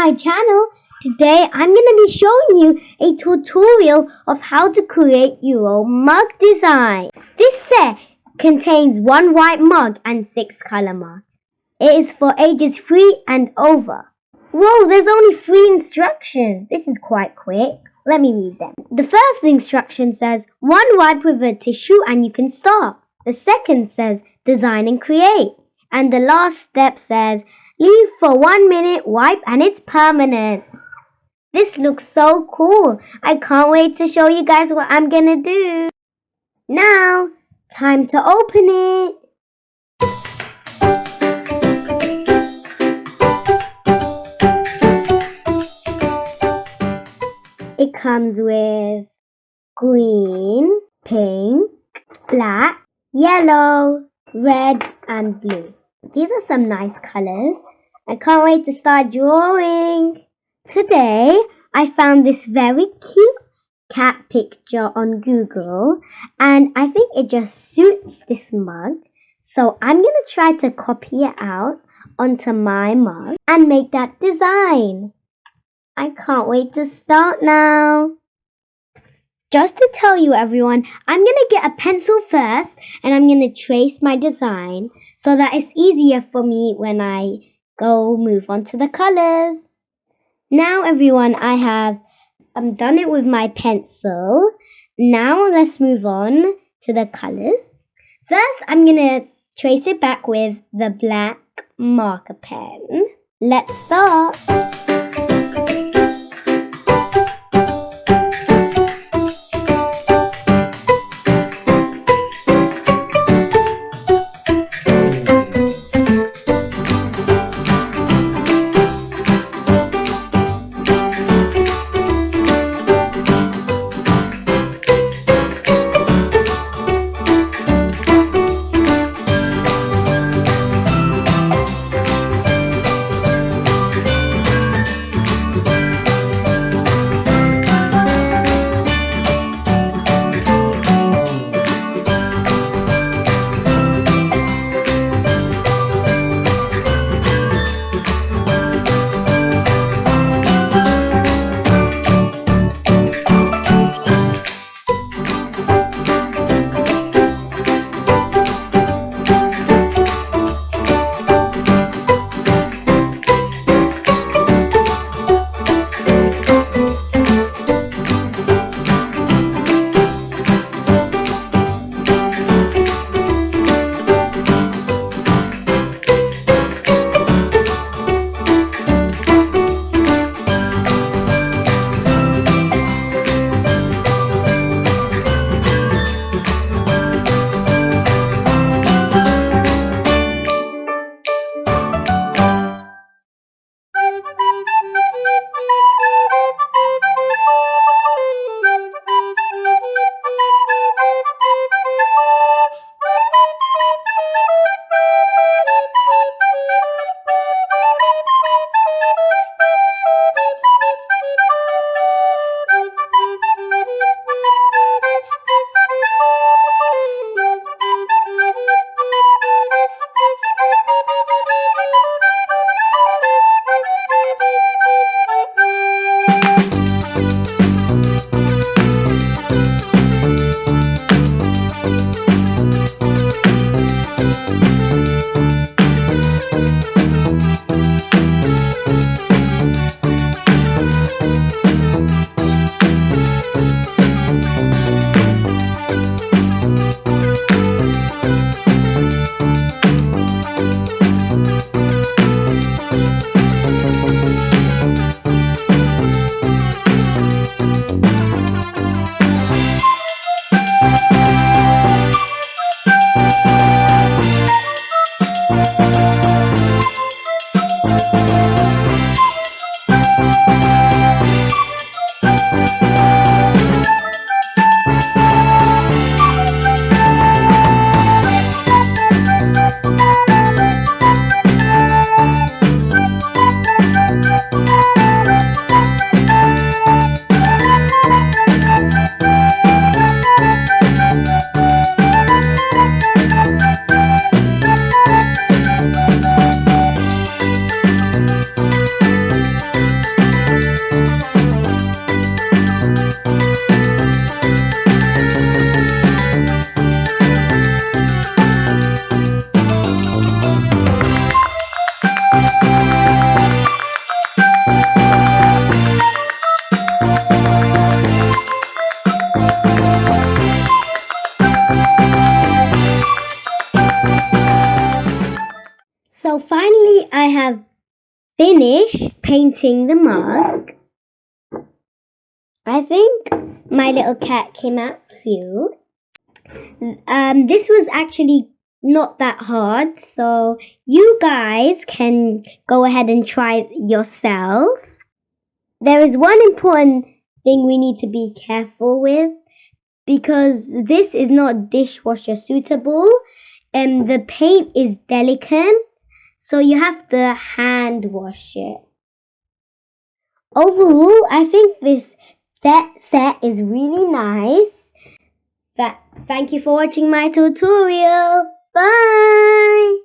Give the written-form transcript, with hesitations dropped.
my channel. Today I'm going to be showing you a tutorial of how to create your own mug design. This set contains 1 white mug and 6 color mugs. It is for ages 3 and over. Whoa, there's only 3 instructions. This is quite quick. Let me read them. The first instruction says 1 wipe with a tissue and you can start. The second says design and create. And the last step says leave for 1 minute, wipe, and it's permanent. This looks so cool. I can't wait to show you guys what I'm gonna do. Now, time to open it. It comes with green, pink, black, yellow, red, and blue. These are some nice colors. I can't wait to start drawing. Today, I found this very cute cat picture on Google, and I think it just suits this mug. So I'm going to try to copy it out onto my mug and make that design. I can't wait to start now. Just to tell you everyone, I'm going to get a pencil first and I'm going to trace my design so that it's easier for me when I go move on to the colors. Now everyone, I'm done it with my pencil. Now let's move on to the colors. First, I'm going to trace it back with the black marker pen. Let's start. finished painting the mug, I think my little cat came out cute. This was actually not that hard, so you guys can go ahead and try yourself. There is one important thing we need to be careful with, because this is not dishwasher suitable and the paint is delicate, so you have to hand wash it. Overall, I think this set is really nice. Thank you for watching my tutorial. Bye!